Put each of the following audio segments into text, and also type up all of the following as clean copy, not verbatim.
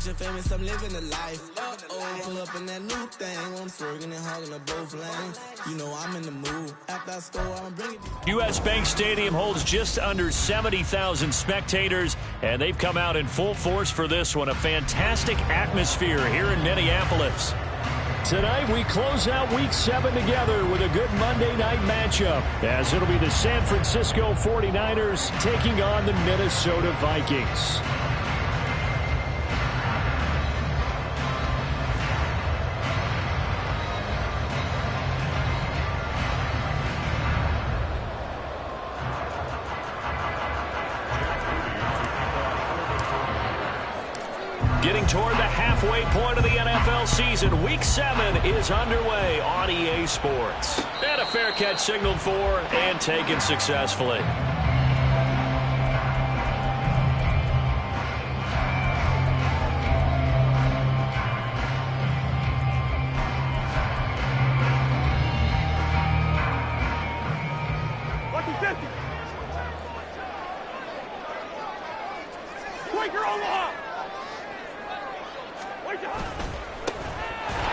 rich and famous, I'm living the life. Uh-oh, pull up in that new thing. I'm swerving and hogging up both lanes. You know I'm in the mood. After I score, I'm bringing it. U.S. Bank Stadium holds just under 70,000 spectators, and they've come out in full force for this one. A fantastic atmosphere here in Minneapolis. Tonight, we close out Week 7 together with a good Monday night matchup, as it'll be the San Francisco 49ers taking on the Minnesota Vikings. Getting toward the halfway point of the NFL season, Week 7 is underway on EA Sports. And a fair catch signaled for and taken successfully.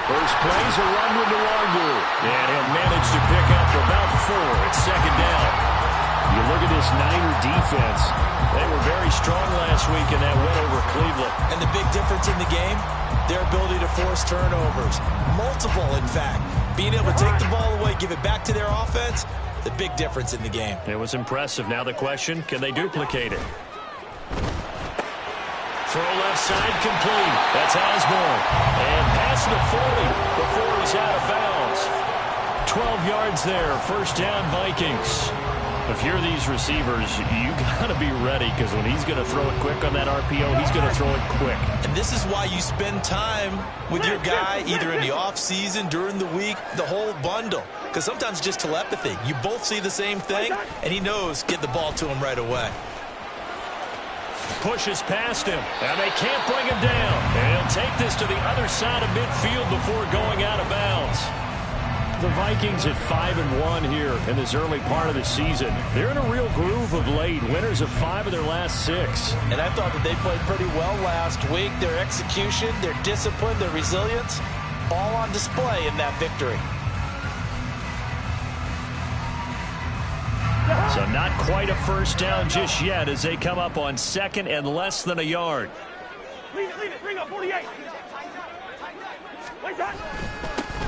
First play's a run with Nwangu, and he'll manage to pick up about 4. It's second down. You look at this Niner defense. They were very strong last week in that win over Cleveland. And the big difference in the game, their ability to force turnovers. Multiple, in fact. Being able to take the ball away, give it back to their offense, the big difference in the game. It was impressive. Now the question, can they duplicate it? Throw left side complete. That's Osborne. And past the 40 before he's out of bounds. 12 yards there. First down, Vikings. If you're these receivers, you got to be ready, because when he's going to throw it quick on that RPO, he's going to throw it quick. And this is why you spend time with your guy, either in the offseason, during the week, the whole bundle. Because sometimes it's just telepathy. You both see the same thing, and he knows get the ball to him right away. Pushes past him, and they can't bring him down. And he'll take this to the other side of midfield before going out of bounds. The Vikings at 5-1 here in this early part of the season. They're in a real groove of late. Winners of 5 of their last 6. And I thought that they played pretty well last week. Their execution, their discipline, their resilience, all on display in that victory. So not quite a first down just yet as they come up on second and less than a yard. Lead it, bring up 48. Wait that.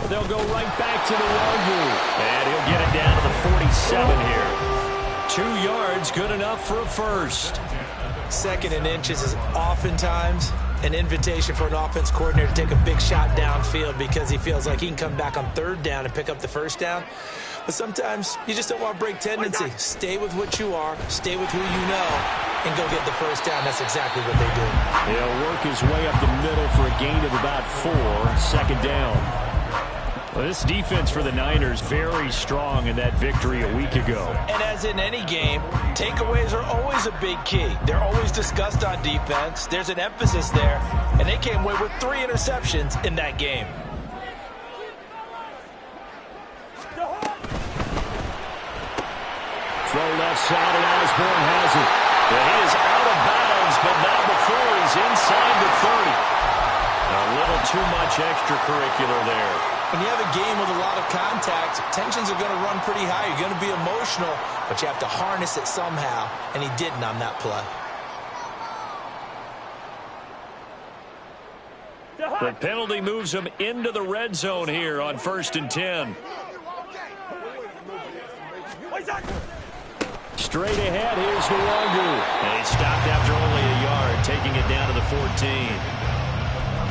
They'll go right back to the Nwangu, and he'll get it down to the 47 here. 2 yards, good enough for a first. Second and inches is oftentimes an invitation for an offense coordinator to take a big shot downfield because he feels like he can come back on third down and pick up the first down. But sometimes you just don't want to break tendency. Stay with what you are, stay with who you know, and go get the first down. That's exactly what they do. He'll work his way up the middle for a gain of about 4, second down. Well, this defense for the Niners very strong in that victory a week ago. And as in any game, takeaways are always a big key. They're always discussed on defense. There's an emphasis there, and they came away with 3 interceptions in that game. Throw left side, and Osborne has it. And he is out of bounds, but not before he's inside the 30. A little too much extracurricular there. When you have a game with a lot of contact, tensions are going to run pretty high. You're going to be emotional, but you have to harness it somehow, and he didn't on that play. The penalty moves him into the red zone here on 1st and 10. Straight ahead, here's Nwangu. And he stopped after only a yard, taking it down to the 14.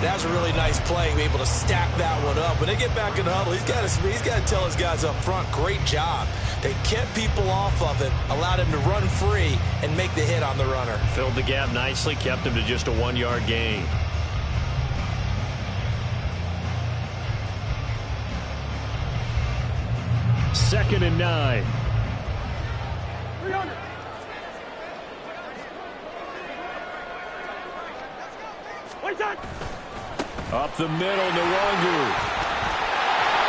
That was a really nice play, able to stack that one up. When they get back in the huddle, he's got to tell his guys up front, great job. They kept people off of it, allowed him to run free and make the hit on the runner. Filled the gap nicely, kept him to just a 1-yard gain. Second and 9. 300. Wait that. Up the middle, Nwangu.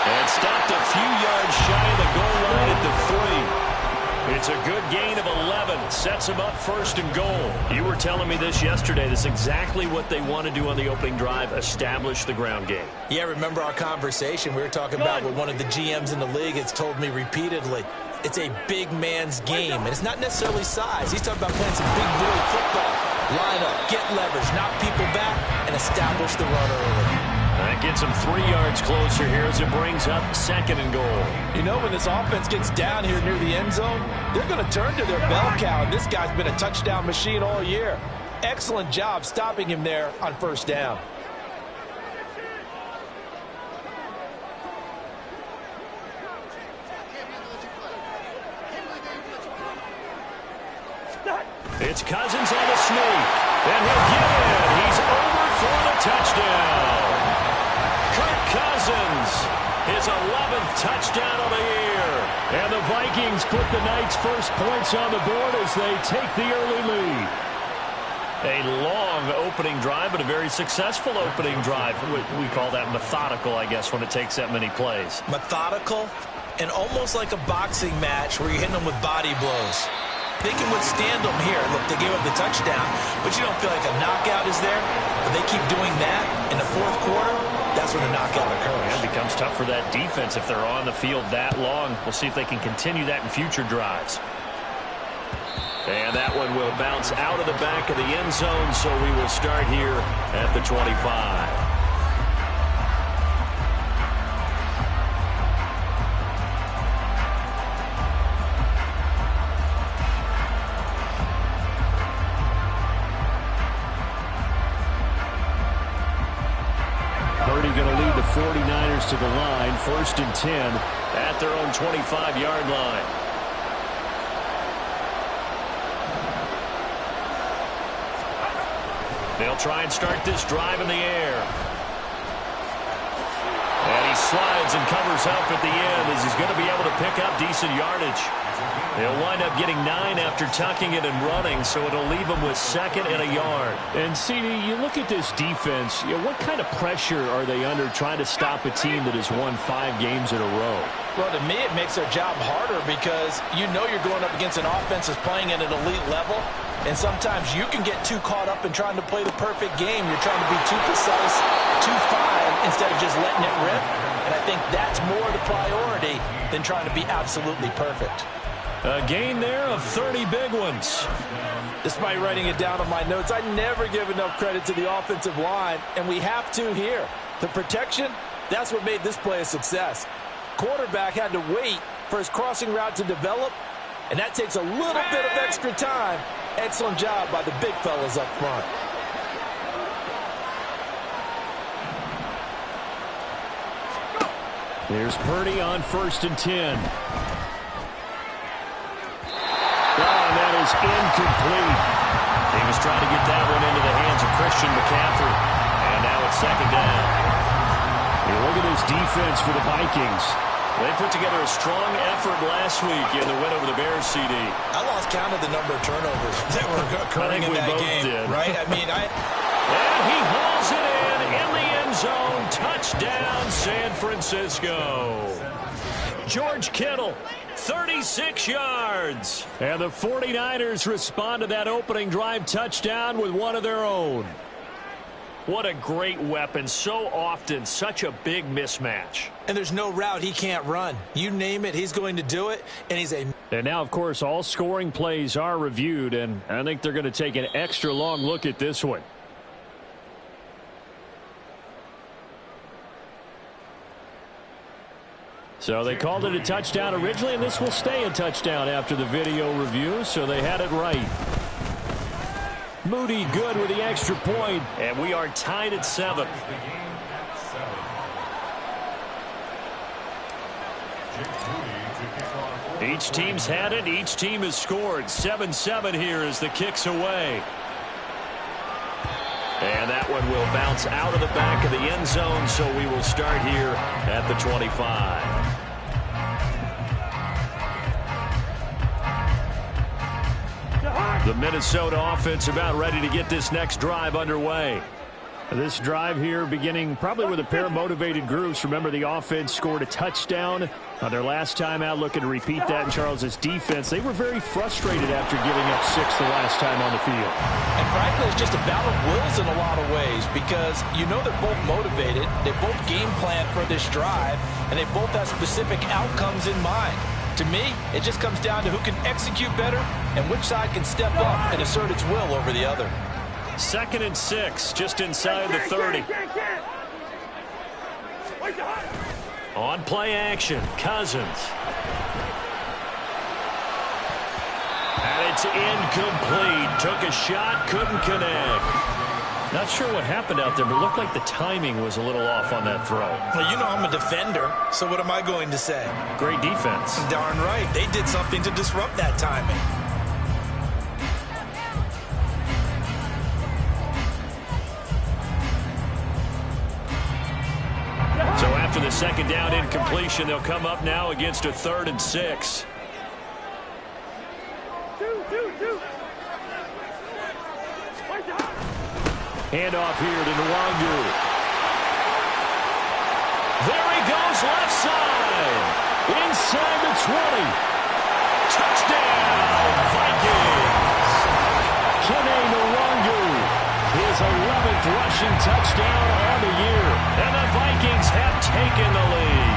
And stopped a few yards shy of the goal line at the 3. It's a good gain of 11. Sets them up first and goal. You were telling me this yesterday. This is exactly what they want to do on the opening drive, establish the ground game. Yeah, remember our conversation we were talking about with one of the GMs in the league. It's told me repeatedly, it's a big man's game. And it's not necessarily size. He's talking about playing some big boy football. Line up, get leverage, knock people back, and establish the run early. That gets them 3 yards closer here as it brings up second and goal. You know, when this offense gets down here near the end zone, they're going to turn to their bell cow. And this guy's been a touchdown machine all year. Excellent job stopping him there on first down. It's Cousins on the sneak, and he'll get in. He's over for the touchdown. Kirk Cousins, his 11th touchdown of the year. And the Vikings put the Knights' first points on the board as they take the early lead. A long opening drive, but a very successful opening drive. We call that methodical, I guess, when it takes that many plays. Methodical and almost like a boxing match where you're hitting them with body blows. They can withstand them here. Look, they gave up the touchdown, but you don't feel like a knockout is there. But they keep doing that in the fourth quarter, that's when the knockout occurs. It becomes tough for that defense if they're on the field that long. We'll see if they can continue that in future drives. And that one will bounce out of the back of the end zone, so we will start here at the 25. 49ers to the line, 1st and 10 at their own 25-yard line. They'll try and start this drive in the air. And he slides and covers up at the end as he's going to be able to pick up decent yardage. They'll wind up getting 9 after tucking it and running, so it'll leave them with 2nd and a yard. And, CD, you look at this defense, what kind of pressure are they under trying to stop a team that has won 5 games in a row? Well, to me, it makes their job harder because you know you're going up against an offense that's playing at an elite level, and sometimes you can get too caught up in trying to play the perfect game. You're trying to be too precise, too fine, instead of just letting it rip. And I think that's more the priority than trying to be absolutely perfect. A gain there of 30 big ones. Despite writing it down on my notes, I never give enough credit to the offensive line, and we have to here. The protection, that's what made this play a success. Quarterback had to wait for his crossing route to develop, and that takes a little bit of extra time. Excellent job by the big fellas up front. There's Purdy on 1st and 10. And that is incomplete. He was trying to get that one into the hands of Christian McCaffrey. And now it's 2nd down. You look at this defense for the Vikings. They put together a strong effort last week in the win over the Bears, CD. I lost count of the number of turnovers that were occurring in that game. Did. Right? I mean, And he hauls it in the end zone. Touchdown, San Francisco. George Kittle, 36 yards. And the 49ers respond to that opening drive touchdown with one of their own. What a great weapon. So often, such a big mismatch. And there's no route he can't run. You name it, he's going to do it, and he's a... And now, of course, all scoring plays are reviewed, and I think they're going to take an extra long look at this one. So they called it a touchdown originally, and this will stay a touchdown after the video review, so they had it right. Moody good with the extra point. And we are tied at 7. Each team's had it. Each team has scored. 7-7 here as the kick's away. And that one will bounce out of the back of the end zone, so we will start here at the 25. The Minnesota offense about ready to get this next drive underway. This drive here beginning probably with a pair of motivated groups. Remember, the offense scored a touchdown on their last time out, looking to repeat that in Charles's defense. They were very frustrated after giving up 6 the last time on the field. And frankly, it's just a battle of wills in a lot of ways because you know they're both motivated, they both game plan for this drive, and they both have specific outcomes in mind. To me, it just comes down to who can execute better and which side can step up and assert its will over the other. 2nd and 6, just inside the 30. On play action, Cousins. And it's incomplete. Took a shot, couldn't connect. Not sure what happened out there, but it looked like the timing was a little off on that throw. Well, you know I'm a defender, so what am I going to say? Great defense. Darn right. They did something to disrupt that timing. So after the 2nd down incompletion, they'll come up now against a 3rd and 6. Handoff here to Nwangu. There he goes, left side. Inside the 20. Touchdown, Vikings. Kene Nwangu, his 11th rushing touchdown on the year. And the Vikings have taken the lead.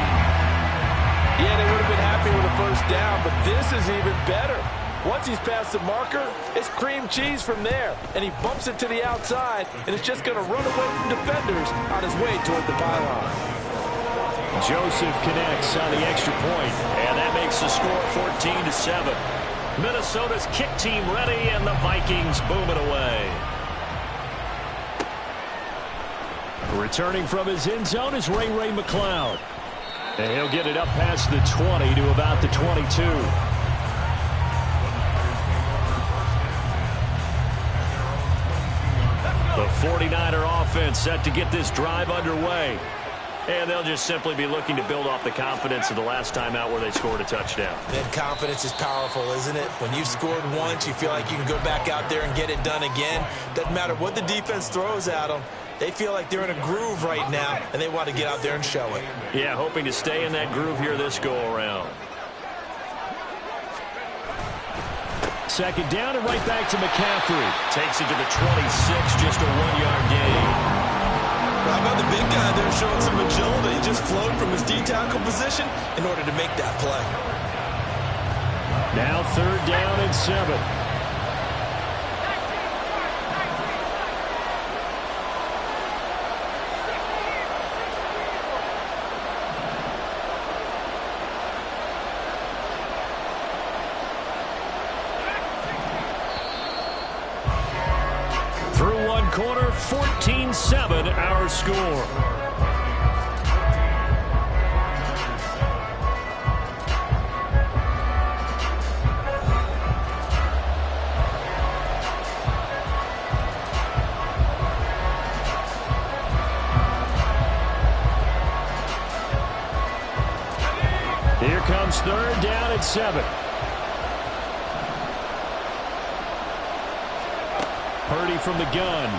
Yeah, they would have been happy with a first down, but this is even better. Once he's past the marker, it's cream cheese from there. And he bumps it to the outside, and it's just going to run away from defenders on his way toward the pylon. Joseph connects on the extra point, and that makes the score 14-7. Minnesota's kick team ready, and the Vikings boom it away. Returning from his end zone is Ray McLeod. And he'll get it up past the 20 to about the 22. The 49er offense set to get this drive underway. And they'll just simply be looking to build off the confidence of the last time out where they scored a touchdown. That confidence is powerful, isn't it? When you've scored once, you feel like you can go back out there and get it done again. Doesn't matter what the defense throws at them. They feel like they're in a groove right now, and they want to get out there and show it. Yeah, hoping to stay in that groove here this go-around. 2nd down and right back to McCaffrey. Takes it to the 26, just a 1-yard gain. How about the big guy there showing some agility? He just flowed from his D-tackle position in order to make that play. Now 3rd down and 7. Through one quarter, 14-7 our score. Here comes 3rd down and 7. Purdy from the gun.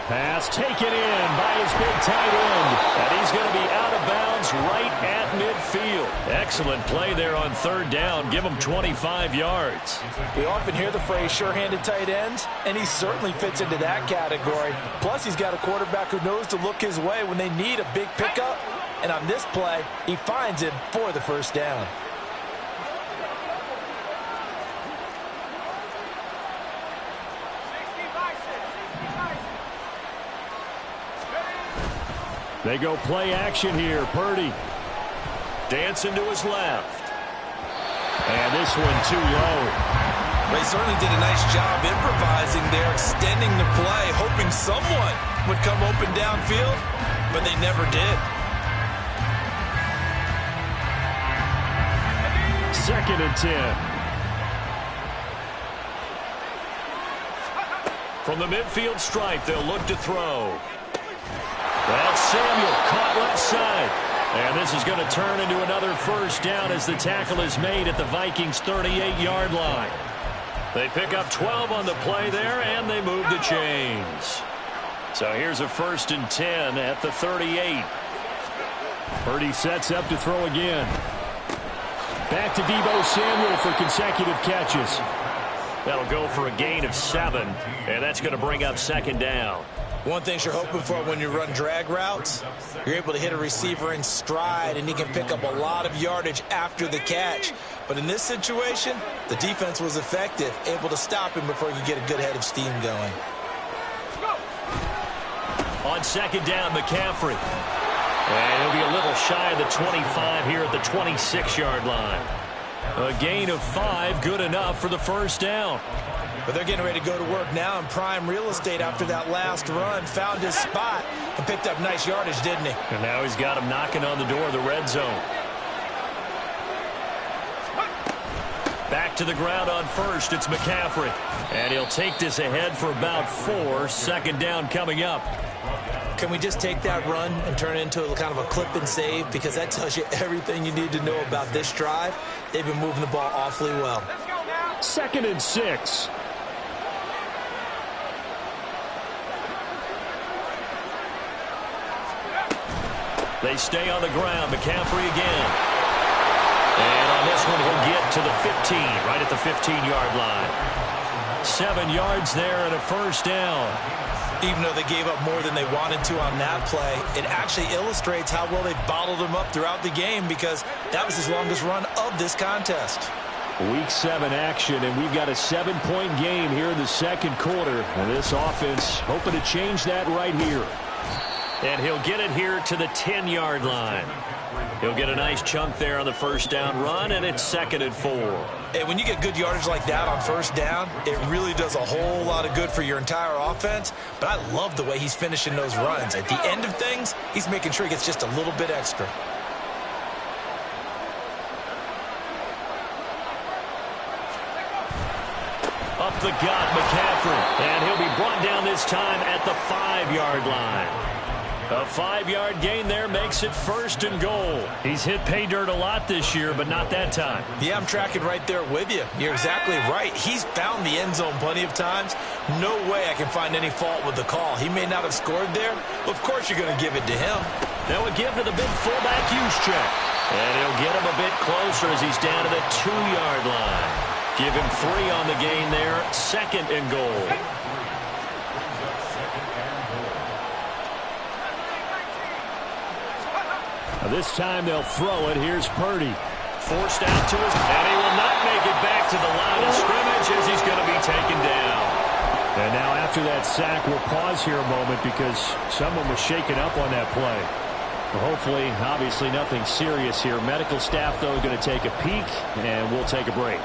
Pass taken in by his big tight end. And he's going to be out of bounds right at midfield. Excellent play there on 3rd down. Give him 25 yards. We often hear the phrase sure-handed tight ends, and he certainly fits into that category. Plus, he's got a quarterback who knows to look his way when they need a big pickup. And on this play, he finds him for the 1st down. They go play action here. Purdy dancing to his left. And this one too low. They certainly did a nice job improvising there, extending the play, hoping someone would come open downfield, but they never did. 2nd and 10. From the midfield stripe, they'll look to throw. That's Samuel, caught left side. And this is going to turn into another 1st down as the tackle is made at the Vikings' 38-yard line. They pick up 12 on the play there, and they move the chains. So here's a 1st and 10 at the 38. Purdy sets up to throw again. Back to Deebo Samuel for consecutive catches. That'll go for a gain of 7, and that's going to bring up 2nd down. One thing you're hoping for when you run drag routes, you're able to hit a receiver in stride, and he can pick up a lot of yardage after the catch. But in this situation, the defense was effective, able to stop him before he could get a good head of steam going. On 2nd down, McCaffrey. And he'll be a little shy of the 25 here at the 26-yard line. A gain of 5, good enough for the 1st down. But they're getting ready to go to work now in prime real estate after that last run. Found his spot and picked up nice yardage, didn't he? And now he's got him knocking on the door of the red zone. Back to the ground on 1st, it's McCaffrey. And he'll take this ahead for about 4, 2nd down coming up. Can we just take that run and turn it into a kind of a clip and save? Because that tells you everything you need to know about this drive. They've been moving the ball awfully well. 2nd and 6. They stay on the ground. McCaffrey again. And on this one, he'll get to the 15, right at the 15-yard line. 7 yards there and a 1st down. Even though they gave up more than they wanted to on that play, it actually illustrates how well they bottled him up throughout the game, because that was his longest run of this contest. Week 7 action, and we've got a 7-point game here in the 2nd quarter. And this offense hoping to change that right here. And he'll get it here to the 10-yard line. He'll get a nice chunk there on the 1st down run, and it's 2nd and 4. And when you get good yardage like that on 1st down, it really does a whole lot of good for your entire offense. But I love the way he's finishing those runs. At the end of things, he's making sure he gets just a little bit extra. Up the gut, McCaffrey. And he'll be brought down this time at the 5-yard line. A 5-yard gain there makes it 1st and goal. He's hit pay dirt a lot this year, but not that time. Yeah, I'm tracking right there with you. You're exactly right. He's found the end zone plenty of times. No way I can find any fault with the call. He may not have scored there, but of course you're going to give it to him. Now a give to the big fullback use check. And he'll get him a bit closer as he's down to the 2-yard line. Give him 3 on the gain there, 2nd and goal. This time they'll throw it. Here's Purdy. Forced out to his, and he will not make it back to the line of scrimmage as he's going to be taken down. And now after that sack, we'll pause here a moment because someone was shaken up on that play. Well, hopefully, obviously nothing serious here. Medical staff, though, is going to take a peek, and we'll take a break.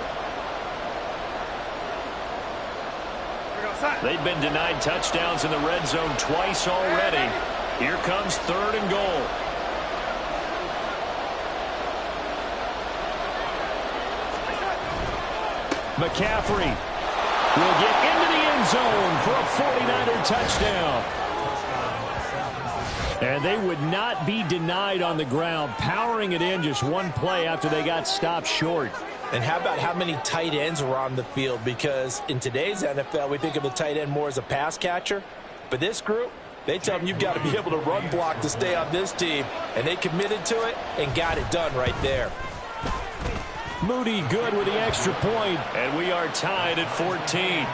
They've been denied touchdowns in the red zone twice already. Here comes 3rd and goal. McCaffrey will get into the end zone for a 49er touchdown. And they would not be denied on the ground, powering it in just one play after they got stopped short. And how about how many tight ends were on the field? Because in today's NFL, we think of the tight end more as a pass catcher. But this group, they tell them you've got to be able to run block to stay on this team. And they committed to it and got it done right there. Moody good with the extra point. And we are tied at 14.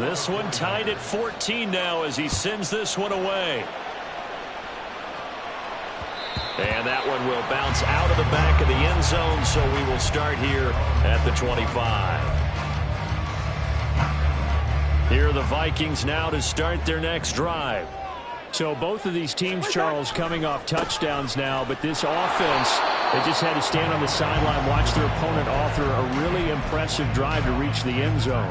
This one tied at 14 now as he sends this one away. And that one will bounce out of the back of the end zone, so we will start here at the 25. Here are the Vikings now to start their next drive. So both of these teams, Charles, coming off touchdowns now, but this offense, they just had to stand on the sideline, watch their opponent author a really impressive drive to reach the end zone.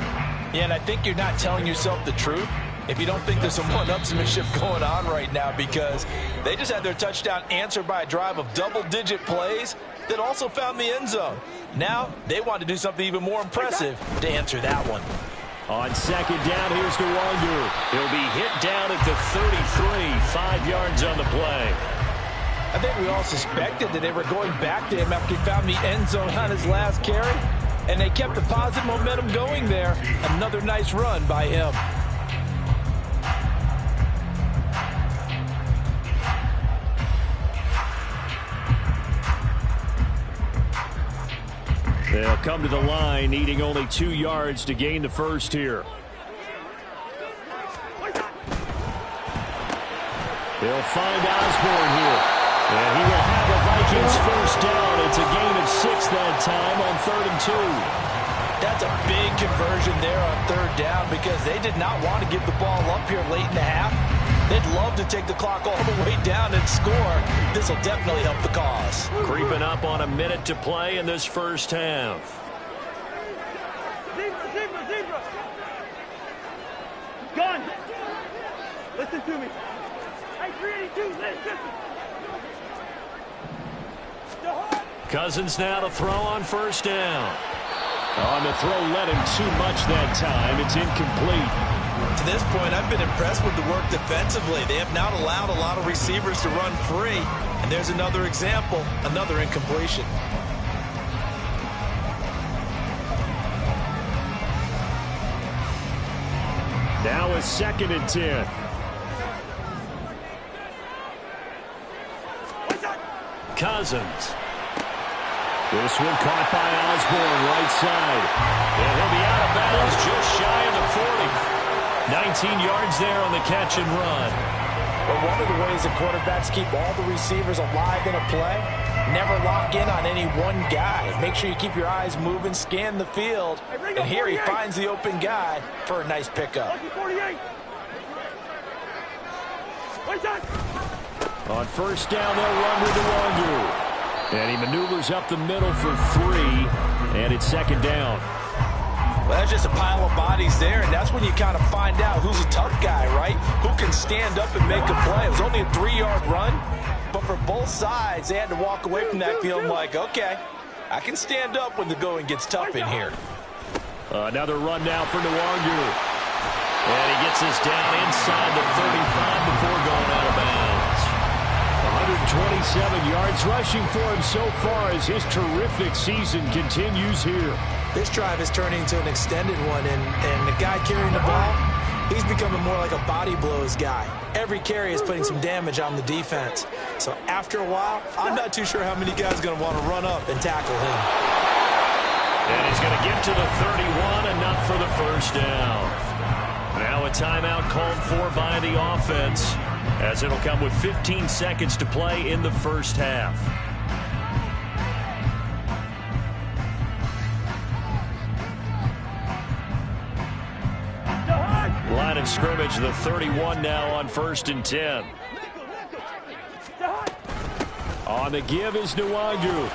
Yeah, and I think you're not telling yourself the truth if you don't think there's some one-upsmanship going on right now, because they just had their touchdown answered by a drive of double-digit plays that also found the end zone. Now they want to do something even more impressive to answer that one. On 2nd down, here's DeWalder. He'll be hit down at the 33, 5 yards on the play. I think we all suspected that they were going back to him after he found the end zone on his last carry, and they kept the positive momentum going there. Another nice run by him. They'll come to the line, needing only 2 yards to gain the first here. They'll find Osborne here. And he will have the Vikings first down. It's a gain of 6 that time on 3rd and 2. That's a big conversion there on 3rd down because they did not want to give the ball up here late in the half. They'd love to take the clock all the way down and score. This will definitely help the cause. Creeping up on a minute to play in this first half. Zebra. Gun. Listen to me. Hey, 382, listen. Cousins now to throw on first down. On the throw, led him too much that time. It's incomplete. To this point, I've been impressed with the work defensively. They have not allowed a lot of receivers to run free. And there's another example, another incompletion. Now a 2nd and 10. Cousins. This one caught by Osborne, right side. And he'll be out of bounds just shy of the 40. 19 yards there on the catch and run. But one of the ways that quarterbacks keep all the receivers alive in a play, never lock in on any one guy. Make sure you keep your eyes moving, scan the field. And here he finds the open guy for a nice pickup. On first down, they'll run with the Wangu. And he maneuvers up the middle for 3, and it's 2nd down. Well, that's just a pile of bodies there, and that's when you kind of find out who's a tough guy, right? Who can stand up and make a play. It was only a 3-yard run, but for both sides, they had to walk away from that feeling like, okay, I can stand up when the going gets tough in here. Another run now for Nwangu. And he gets this down inside the 35 before going out of bounds. 127 yards rushing for him so far as his terrific season continues here. This drive is turning into an extended one, and the guy carrying the ball, he's becoming more like a body blows guy. Every carry is putting some damage on the defense. So after a while, I'm not too sure how many guys are going to want to run up and tackle him. And he's going to get to the 31, enough for the first down. Now a timeout called for by the offense, as it'll come with 15 seconds to play in the first half. Line of scrimmage, the 31 now on 1st and 10. On the give is Nwangu.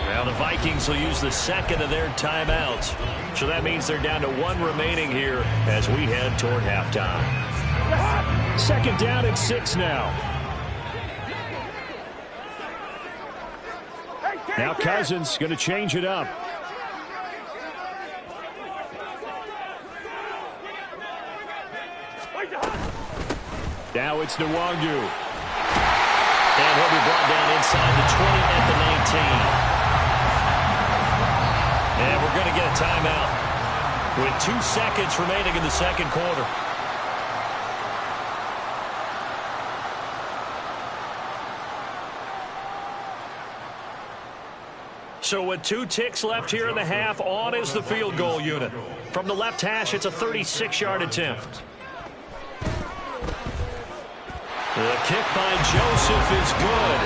Now the Vikings will use the 2nd of their timeouts. So that means they're down to 1 remaining here as we head toward halftime. 2nd down and 6 now. Now Cousins going to change it up. Now it's Nwangu. And he'll be brought down inside the 20 at the 19. And we're going to get a timeout with 2 seconds remaining in the 2nd quarter. So with 2 ticks left here in the half, on is the field goal unit. From the left hash, it's a 36-yard attempt. The kick by Joseph is good.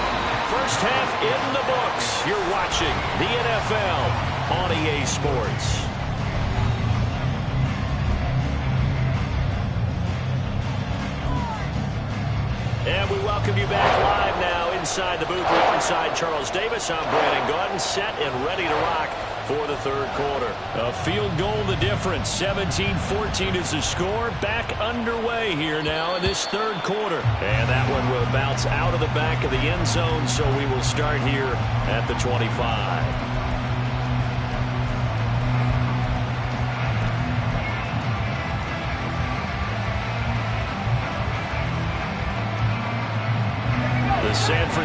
First half in the books. You're watching the NFL on EA Sports. And we welcome you back live now inside the booth alongside Charles Davis. I'm Brandon Gaudin, set and ready to rock for the 3rd quarter. A field goal the difference. 17-14 is the score. Back underway here now in this 3rd quarter. And that one will bounce out of the back of the end zone, so we will start here at the 25.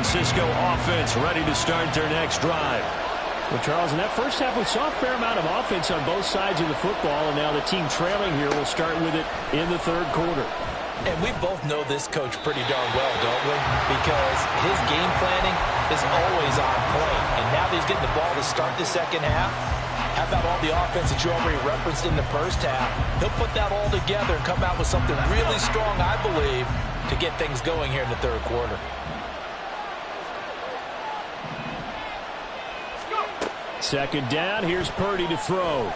Francisco offense ready to start their next drive. Well, Charles, in that first half, we saw a fair amount of offense on both sides of the football, and now the team trailing here will start with it in the third quarter. And we both know this coach pretty darn well, don't we? Because his game planning is always on point. And now that he's getting the ball to start the second half, how about all the offense that you already referenced in the first half? He'll put that all together and come out with something really strong, I believe, to get things going here in the third quarter. Second down, here's Purdy to throw.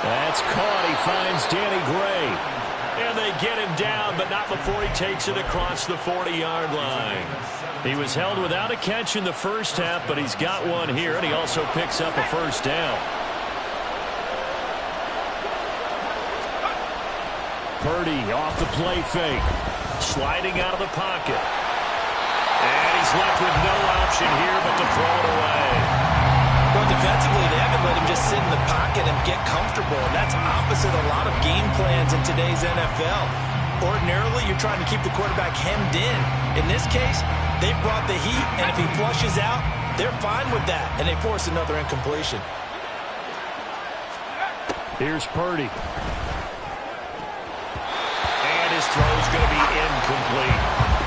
That's caught. He finds Danny Gray. And they get him down, but not before he takes it across the 40-yard line. He was held without a catch in the first half, but he's got one here, and he also picks up a first down. Purdy off the play fake. Sliding out of the pocket. And he's left with no option here but to throw it away. Well, defensively, they haven't let him just sit in the pocket and get comfortable, and that's opposite a lot of game plans in today's NFL. Ordinarily, you're trying to keep the quarterback hemmed in. In this case, they brought the heat, and if he flushes out, they're fine with that, and they force another incompletion. Here's Purdy. And his throw's going to be incomplete.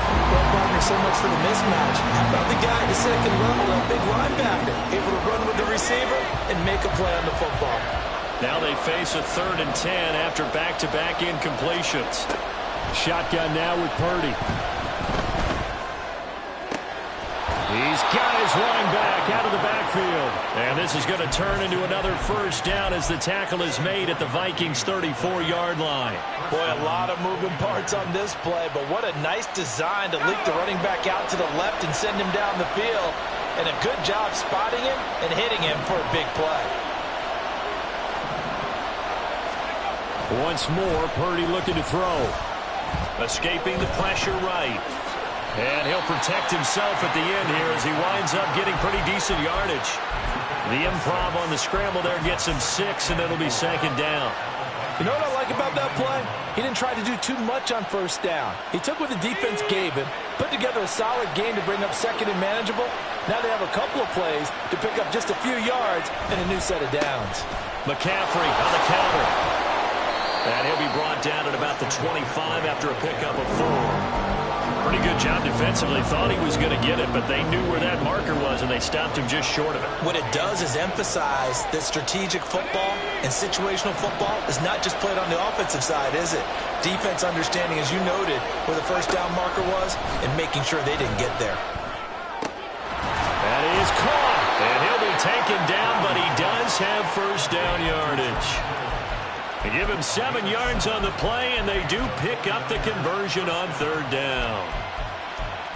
Well, partner, so much for the mismatch. How about the guy at the second level, that big linebacker, able to run with the receiver and make a play on the football? Now they face a 3rd and 10 after back-to-back incompletions. Shotgun now with Purdy. He's got his running back out of the backfield. And this is going to turn into another first down as the tackle is made at the Vikings' 34-yard line. Boy, a lot of moving parts on this play, but what a nice design to leak the running back out to the left and send him down the field. And a good job spotting him and hitting him for a big play. Once more, Purdy looking to throw. Escaping the pressure right. And he'll protect himself at the end here as he winds up getting pretty decent yardage. The improv on the scramble there gets him 6, and it'll be second down. You know what I like about that play? He didn't try to do too much on first down. He took what the defense gave him, put together a solid game to bring up second and manageable. Now they have a couple of plays to pick up just a few yards and a new set of downs. McCaffrey on the counter. And he'll be brought down at about the 25 after a pickup of 4. Pretty good job defensively. Thought he was going to get it, but they knew where that marker was, and they stopped him just short of it. What it does is emphasize that strategic football and situational football is not just played on the offensive side, is it? Defense understanding, as you noted, where the first down marker was and making sure they didn't get there. That is caught, and he'll be taken down, but he does have first down yardage. They give him 7 yards on the play, and they do pick up the conversion on 3rd down.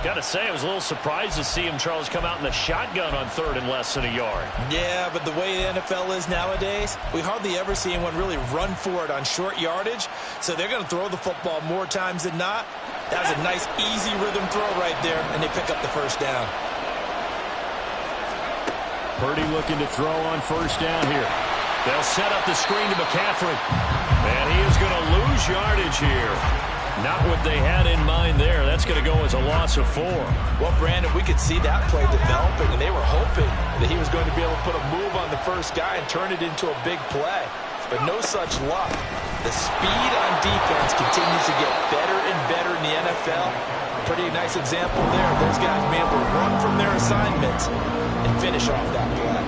Got to say, I was a little surprised to see him, Charles, come out in the shotgun on 3rd and less than a yard. Yeah, but the way the NFL is nowadays, we hardly ever see anyone really run for it on short yardage, so they're going to throw the football more times than not. That was a nice, easy rhythm throw right there, and they pick up the first down. Purdy looking to throw on first down here. They'll set up the screen to McCaffrey. And he is going to lose yardage here. Not what they had in mind there. That's going to go as a loss of 4. Well, Brandon, we could see that play developing, and they were hoping that he was going to be able to put a move on the first guy and turn it into a big play. But no such luck. The speed on defense continues to get better and better in the NFL. Pretty nice example there. Those guys being able to run from their assignments and finish off that play.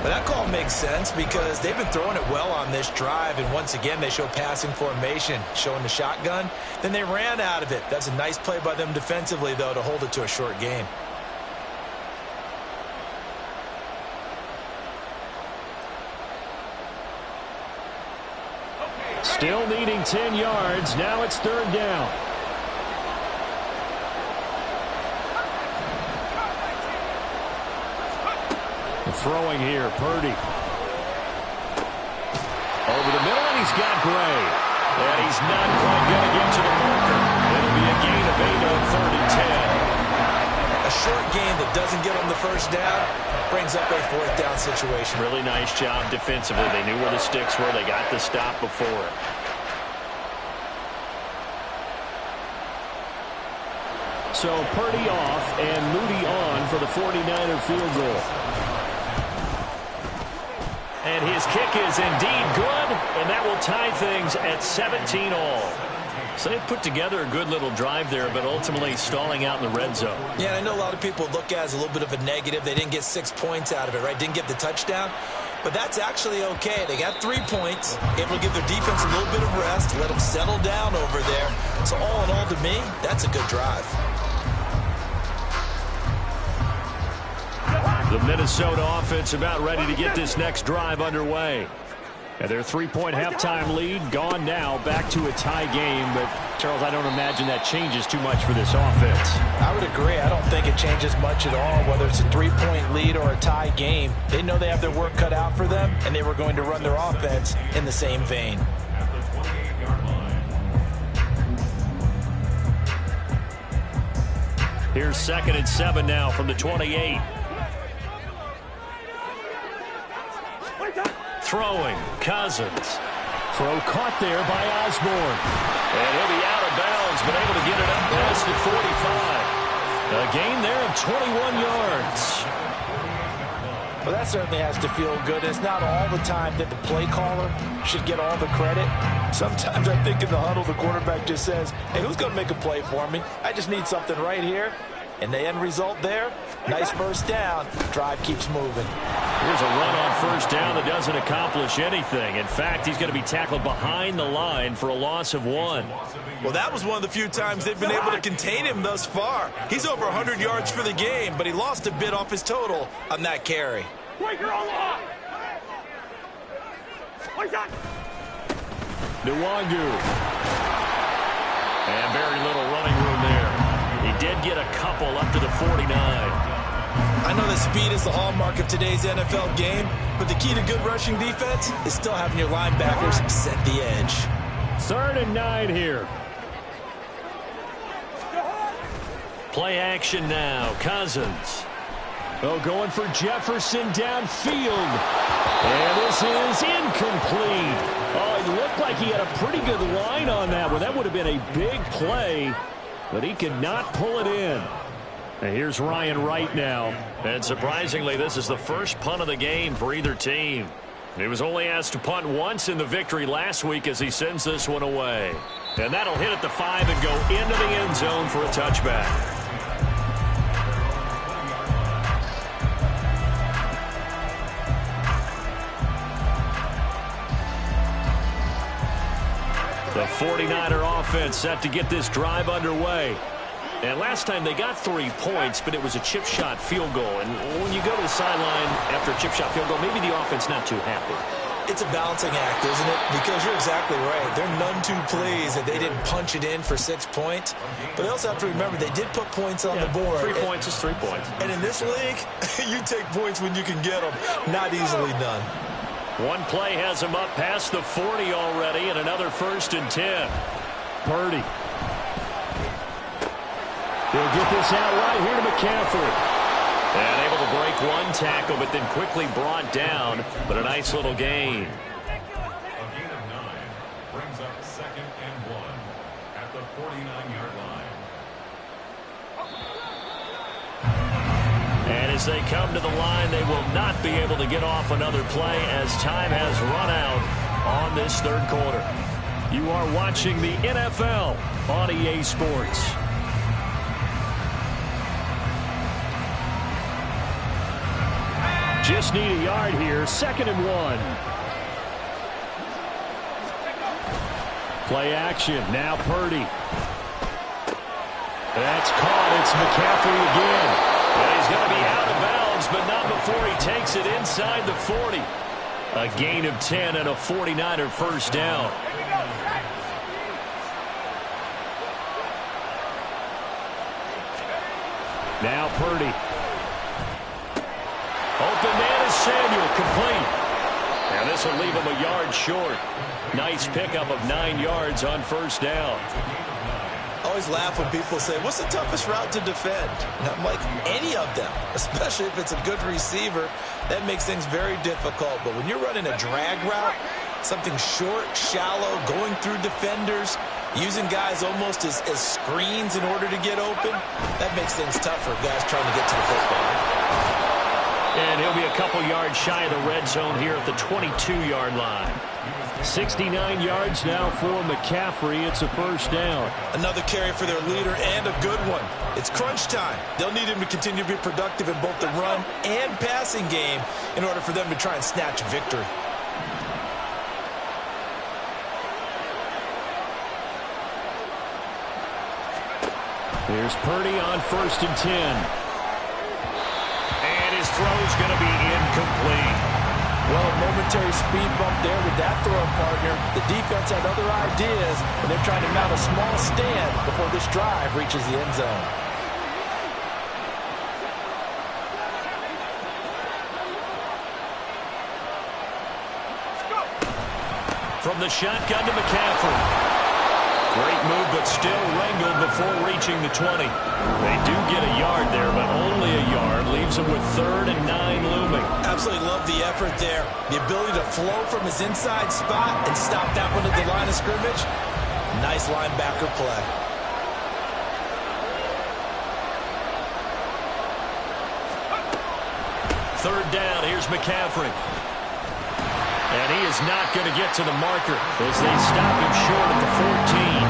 But that call makes sense because they've been throwing it well on this drive, and once again they show passing formation, showing the shotgun. Then they ran out of it. That's a nice play by them defensively, though, to hold it to a short game. Still needing 10 yards. Now it's 3rd down. Throwing here, Purdy. Over the middle, and he's got Gray. And he's not quite going to get to the marker. It'll be a gain of 8 on 3rd and 10. A short gain that doesn't get them the first down brings up a 4th down situation. Really nice job defensively. They knew where the sticks were. They got the stop before it. So Purdy off and Moody on for the 49er field goal. And his kick is indeed good, and that will tie things at 17 all. So they put together a good little drive there, but ultimately stalling out in the red zone. Yeah, I know a lot of people look at it as a little bit of a negative. They didn't get 6 points out of it, right? Didn't get the touchdown. But that's actually okay. They got 3 points, able to give their defense a little bit of rest, let them settle down over there. So all in all, to me, that's a good drive. The Minnesota offense about ready to get this next drive underway. And their 3-point halftime lead gone now, back to a tie game. But, Charles, I don't imagine that changes too much for this offense. I would agree. I don't think it changes much at all, whether it's a 3-point lead or a tie game. They know they have their work cut out for them, and they were going to run their offense in the same vein. Here's 2nd and 7 now from the 28. Throwing, Cousins. Throw caught there by Osborne. And he'll be out of bounds, but able to get it up past the 45. A gain there of 21 yards. Well, that certainly has to feel good. It's not all the time that the play caller should get all the credit. Sometimes I think in the huddle, the quarterback just says, hey, who's going to make a play for me? I just need something right here. And the end result there, nice first down. Drive keeps moving. Here's a run on first down that doesn't accomplish anything. In fact, he's going to be tackled behind the line for a loss of 1. Well, that was one of the few times they've been able to contain him thus far. He's over 100 yards for the game, but he lost a bit off his total on that carry. Nwangu. And very little running room there. He did get a couple up to the 49. I know that speed is the hallmark of today's NFL game, but the key to good rushing defense is still having your linebackers set the edge. 3rd and 9 here. Play action now. Cousins. Oh, going for Jefferson downfield. And this is incomplete. Oh, it looked like he had a pretty good line on that one. That would have been a big play, but he could not pull it in. And here's Ryan Wright now. And surprisingly, this is the first punt of the game for either team. He was only asked to punt once in the victory last week as he sends this one away. And that'll hit at the 5 and go into the end zone for a touchback. The 49er offense set to get this drive underway. And last time they got 3 points, but it was a chip shot field goal. And when you go to the sideline after a chip shot field goal, maybe the offense not too happy. It's a balancing act, isn't it? Because you're exactly right. They're none too pleased that they didn't punch it in for 6 points. But they also have to remember they did put points on the board. 3 points is 3 points. And in this league, you take points when you can get them. Not easily done. One play has him up past the 40 already, and another 1st and 10. Purdy. He'll get this out right here to McCaffrey. And able to break one tackle, but then quickly brought down. But a nice little gain. A gain of 9 brings up 2nd and 1 at the 49-yard line. And as they come to the line, they will not be able to get off another play as time has run out on this 3rd quarter. You are watching the NFL on EA Sports. Just need a yard here. 2nd and 1. Play action. Now Purdy. That's caught. It's McCaffrey again. And he's going to be out of bounds, but not before he takes it inside the 40. A gain of 10 and a 49er first down. Now Purdy. Open man is Samuel, complete. And this will leave him a yard short. Nice pickup of 9 yards on first down. I always laugh when people say, what's the toughest route to defend? And I'm like, any of them, especially if it's a good receiver. That makes things very difficult. But when you're running a drag route, Something short, shallow, going through defenders, using guys almost as screens in order to get open. That makes things tough for guys trying to get to the football. And he'll be a couple yards shy of the red zone here at the 22-yard line. 69 yards now for McCaffrey. It's a first down. Another carry for their leader and a good one. It's crunch time. They'll need him to continue to be productive in both the run and passing game in order for them to try and snatch victory. Here's Purdy on 1st and 10. And his throw's going to be incomplete. Well, a momentary speed bump there with that throw partner. The defense had other ideas, and they're trying to mount a small stand before this drive reaches the end zone. From the shotgun to McCaffrey. Great move, but still wrangled before reaching the 20. They do get a yard there, but only a yard. Leaves them with 3rd and 9 looming. Absolutely love the effort there. The ability to flow from his inside spot and stop that one at the line of scrimmage. Nice linebacker play. Third down, here's McCaffrey. And he is not going to get to the marker as they stop him short at the 14.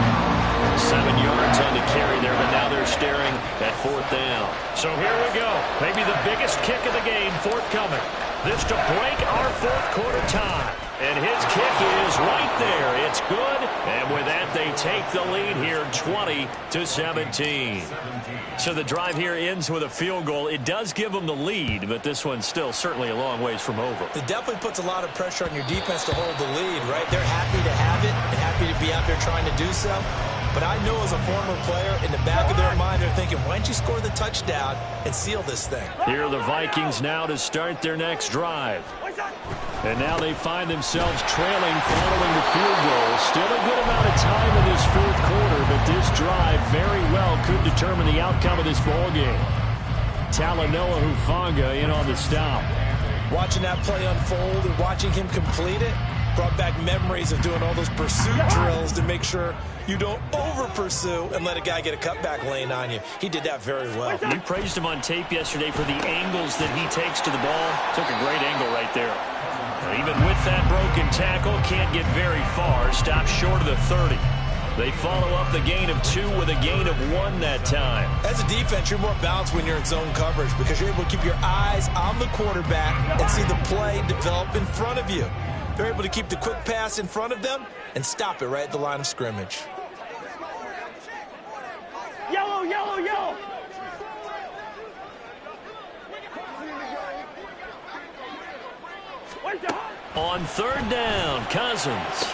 7 yards on the carry there, but now they're staring at 4th down. So here we go. Maybe the biggest kick of the game forthcoming. This to break our 4th quarter tie. And his kick is right there. It's good. And with that, they take the lead here 20-17. So the drive here ends with a field goal. It does give them the lead, but this one's still certainly a long ways from over. It definitely puts a lot of pressure on your defense to hold the lead, right? They're happy to have it and happy to be out there trying to do so. But I know as a former player, in the back of their mind, they're thinking, why don't you score the touchdown and seal this thing? Here are the Vikings now to start their next drive. And now they find themselves trailing following the field goal. Still a good amount of time in this 4th quarter, but this drive very well could determine the outcome of this ball game. Talanoa Hufanga in on the stop. Watching that play unfold and watching him complete it brought back memories of doing all those pursuit drills to make sure you don't over-pursue and let a guy get a cutback lane on you. He did that very well. You praised him on tape yesterday for the angles that he takes to the ball. Took a great angle right there. Even with that broken tackle, can't get very far. Stops short of the 30. They follow up the gain of 2 with a gain of 1 that time. As a defense, you're more balanced when you're in zone coverage because you're able to keep your eyes on the quarterback and see the play develop in front of you. They're able to keep the quick pass in front of them and stop it right at the line of scrimmage. Yellow, yellow, yellow. On 3rd down, Cousins.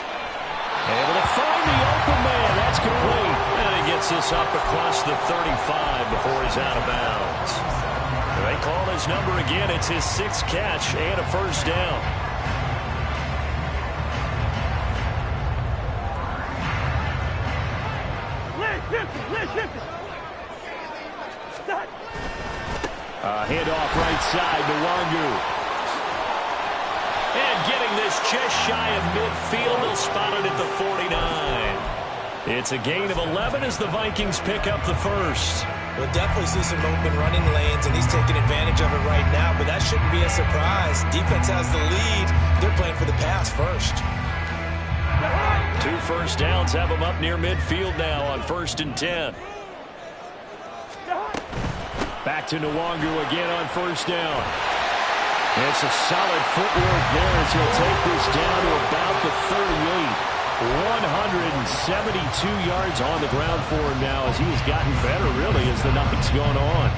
Able to find the open man. That's complete. And he gets this up across the 35 before he's out of bounds. They call his number again. It's his 6th catch and a first down. Handoff right side to Wangu. And getting this just shy of midfield. They'll spot it at the 49. It's a gain of 11 as the Vikings pick up the first. We'll definitely see some open running lanes, and he's taking advantage of it right now, but that shouldn't be a surprise. Defense has the lead. They're playing for the pass first. 2 first downs have them up near midfield now on 1st and 10. Back to Nwangu again on 1st down. It's a solid footwork there as he'll take this down to about the 38. 172 yards on the ground for him now as he has gotten better, really, as the night's gone on.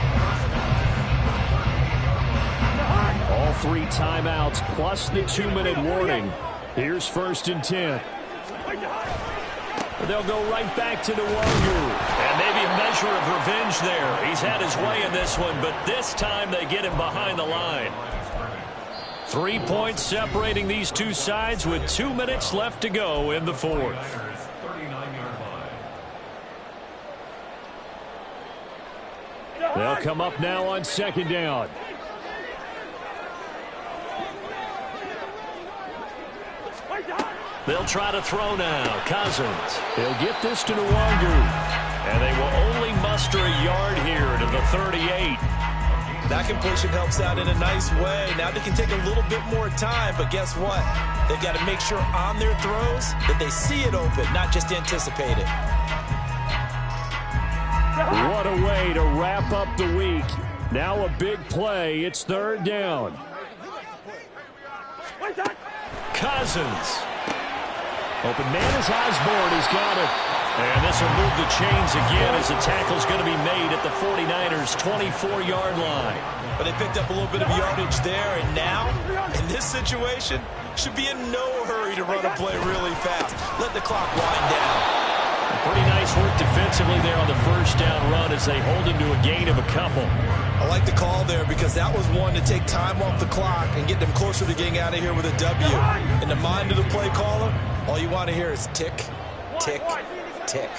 All 3 timeouts plus the 2-minute warning. Here's 1st and 10. They'll go right back to Nwangu. And maybe a measure of revenge there. He's had his way in this one, but this time they get him behind the line. 3 points separating these two sides with 2 minutes left to go in the 4th. They'll come up now on 2nd down. They'll try to throw now. Cousins. He'll get this to Nwangu. And they will only muster a yard here to the 38. That completion helps out in a nice way. Now they can take a little bit more time, but guess what? They've got to make sure on their throws that they see it open, not just anticipate it. What a way to wrap up the week. Now a big play. It's third down. Cousins. Open man is Osborne. He's got it. And this will move the chains again as the tackle's going to be made at the 49ers' 24-yard line. But they picked up a little bit of yardage there, and now, in this situation, should be in no hurry to run a play really fast. Let the clock wind down. Pretty nice work defensively there on the first down run as they hold him to a gain of a couple. I like the call there because that was one to take time off the clock and get them closer to getting out of here with a W. In the mind of the play caller, all you want to hear is tick, tick, tick.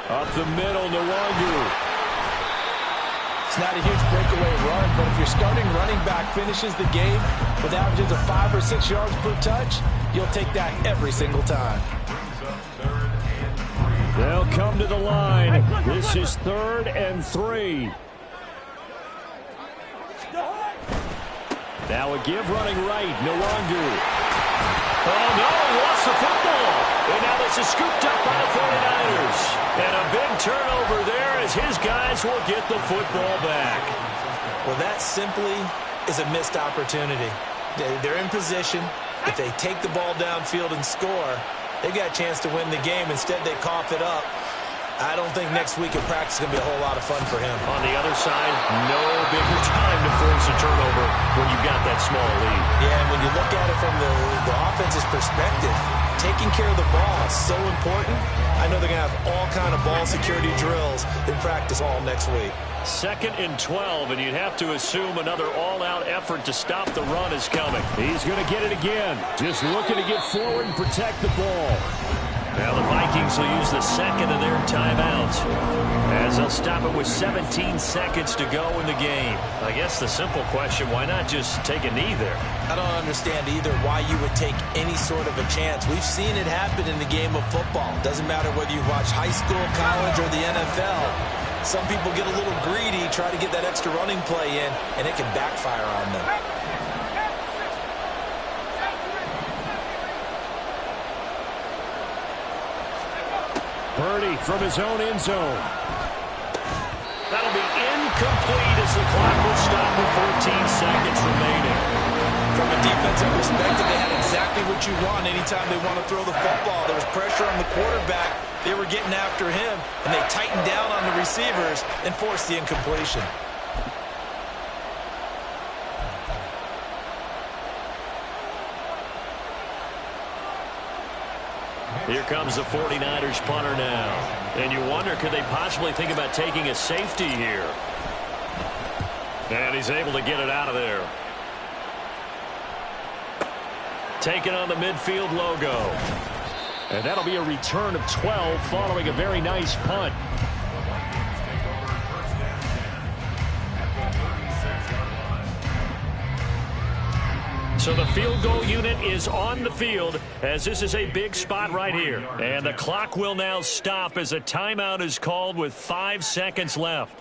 Up the middle, Nwangu. It's not a huge breakaway run, but if your starting running back finishes the game with averages of 5 or 6 yards per touch, you'll take that every single time. They'll come to the line. This is 3rd and 3. Now a give running right, Nwangu. Oh, no, lost the football. And now this is scooped up by the 49ers. And a big turnover there as his guys will get the football back. Well, that simply is a missed opportunity. They're in position. If they take the ball downfield and score, they've got a chance to win the game. Instead, they cough it up. I don't think next week in practice is going to be a whole lot of fun for him. On the other side, no bigger time to force a turnover when you've got that small lead. Yeah, and when you look at it from the offense's perspective, taking care of the ball is so important. I know they're going to have all kind of ball security drills in practice all next week. 2nd and 12, and you'd have to assume another all-out effort to stop the run is coming. He's going to get it again. Just looking to get forward and protect the ball. Now the Vikings will use the second of their timeouts as they'll stop it with 17 seconds to go in the game. I guess the simple question, why not just take a knee there? I don't understand either why you would take any sort of a chance. We've seen it happen in the game of football. Doesn't matter whether you watch high school, college, or the NFL. Some people get a little greedy, try to get that extra running play in, and it can backfire on them. Purdy from his own end zone. That'll be incomplete as the clock will stop with 14 seconds remaining. From a defensive perspective, they had exactly what you want anytime they want to throw the football. There was pressure on the quarterback. They were getting after him, and they tightened down on the receivers and forced the incompletion. Here comes the 49ers punter now. And you wonder, could they possibly think about taking a safety here? And he's able to get it out of there. Taking on the midfield logo. And that'll be a return of 12 following a very nice punt. So the field goal unit is on the field as this is a big spot right here. And the clock will now stop as a timeout is called with 5 seconds left.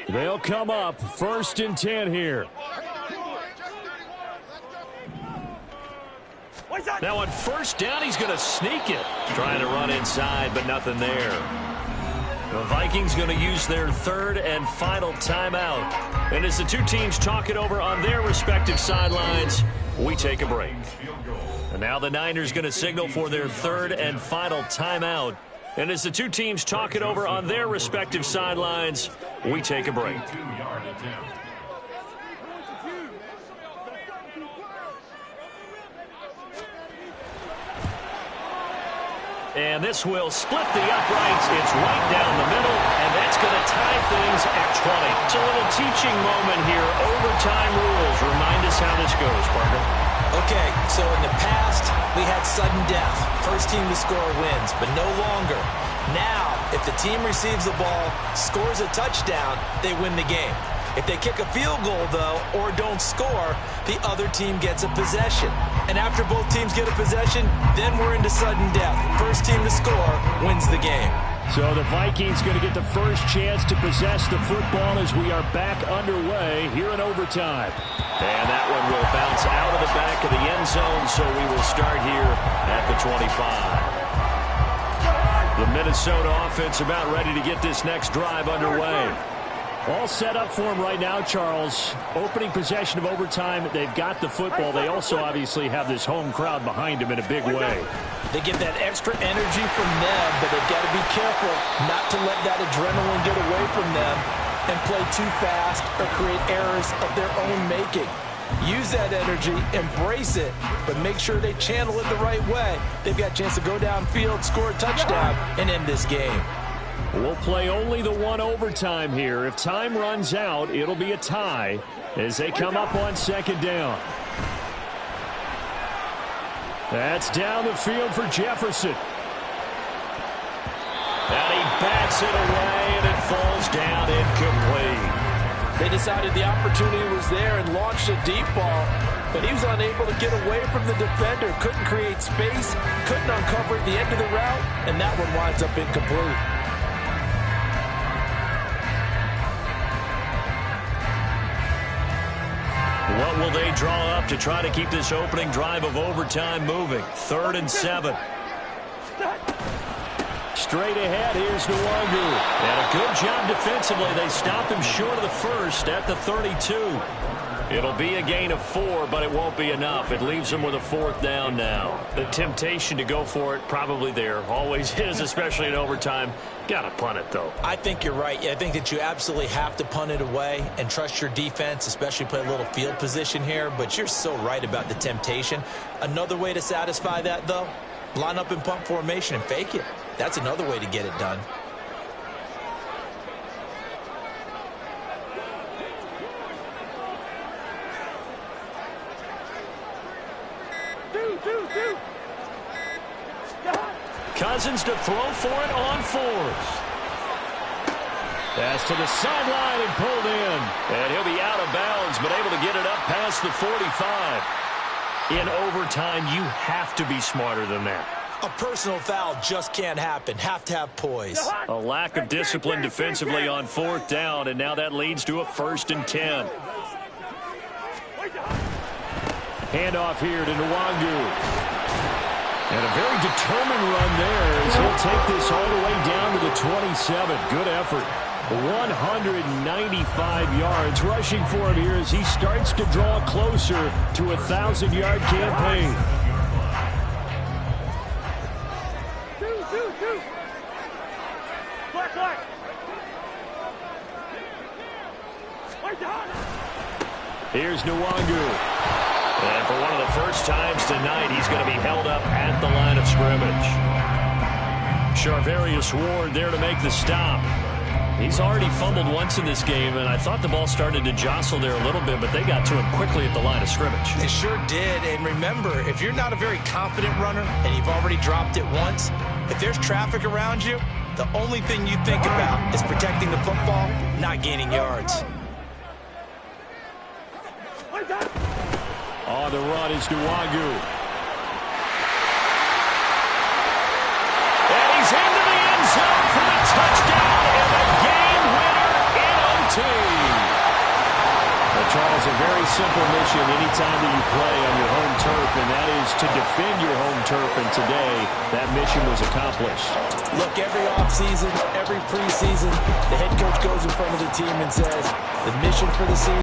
They'll come up 1st and 10 here. Now on 1st down, he's going to sneak it. Trying to run inside, but nothing there. The Vikings going to use their 3rd and final timeout. And as the two teams talk it over on their respective sidelines, we take a break. And now the Niners going to signal for their 3rd and final timeout. And as the two teams talk it over on their respective sidelines, we take a break. And this will split the uprights. It's right down the middle, and that's going to tie things at 20. It's a little teaching moment here. Overtime rules. Remind us how this goes, partner. Okay, so in the past, we had sudden death. First team to score wins, but no longer. Now, if the team receives the ball, scores a touchdown, they win the game. If they kick a field goal, though, or don't score, the other team gets a possession. And after both teams get a possession, then we're into sudden death. First team to score wins the game. So the Vikings going to get the first chance to possess the football as we are back underway here in overtime. And that one will bounce out of the back of the end zone, so we will start here at the 25. The Minnesota offense about ready to get this next drive underway. All set up for him right now, Charles. Opening possession of overtime. They've got the football. They also obviously have this home crowd behind them in a big way. They get that extra energy from them, but they've got to be careful not to let that adrenaline get away from them and play too fast or create errors of their own making. Use that energy, embrace it, but make sure they channel it the right way. They've got a chance to go downfield, score a touchdown, and end this game. We'll play only the one overtime here. If time runs out, it'll be a tie as they come up on second down. That's down the field for Jefferson. And he bats it away, and it falls down incomplete. They decided the opportunity was there and launched a deep ball, but he was unable to get away from the defender, couldn't create space, couldn't uncover the end of the route, and that one winds up incomplete. What will they draw up to try to keep this opening drive of overtime moving? 3rd and 7. Straight ahead, here's Nwangu. And a good job defensively. They stopped him short of the first at the 32. It'll be a gain of 4, but it won't be enough. It leaves them with a 4th down now. The temptation to go for it probably there. Always is, especially in overtime. Got to punt it, though. I think you're right. I think that you absolutely have to punt it away and trust your defense, especially play a little field position here. But you're so right about the temptation. Another way to satisfy that, though, line up in punt formation and fake it. That's another way to get it done. Cousins to throw for it on 4th. Pass to the sideline and pulled in. And he'll be out of bounds, but able to get it up past the 45. In overtime, you have to be smarter than that. A personal foul just can't happen. Have to have poise. A lack of discipline defensively on 4th down, and now that leads to a 1st and 10. Handoff here to Nwangu. And a very determined run there as he'll take this all the way down to the 27. Good effort. 195 yards rushing for him here as he starts to draw closer to a 1,000-yard campaign. Here's Nwangu. And for one of the first times tonight, he's going to be held up at the line of scrimmage. Charvarius Ward there to make the stop. He's already fumbled once in this game, and I thought the ball started to jostle there a little bit, but they got to him quickly at the line of scrimmage. It sure did, and remember, if you're not a very confident runner and you've already dropped it once, if there's traffic around you, the only thing you think about is protecting the football, not gaining yards. On the run is Nwangu. And he's into the end zone for the touchdown and the game winner in OT. Well, Charles, a very simple mission anytime that you play on your home turf, and that is to defend your home turf. And today, that mission was accomplished. Look, every offseason, every preseason, the head coach goes in front of the team and says, the mission for the season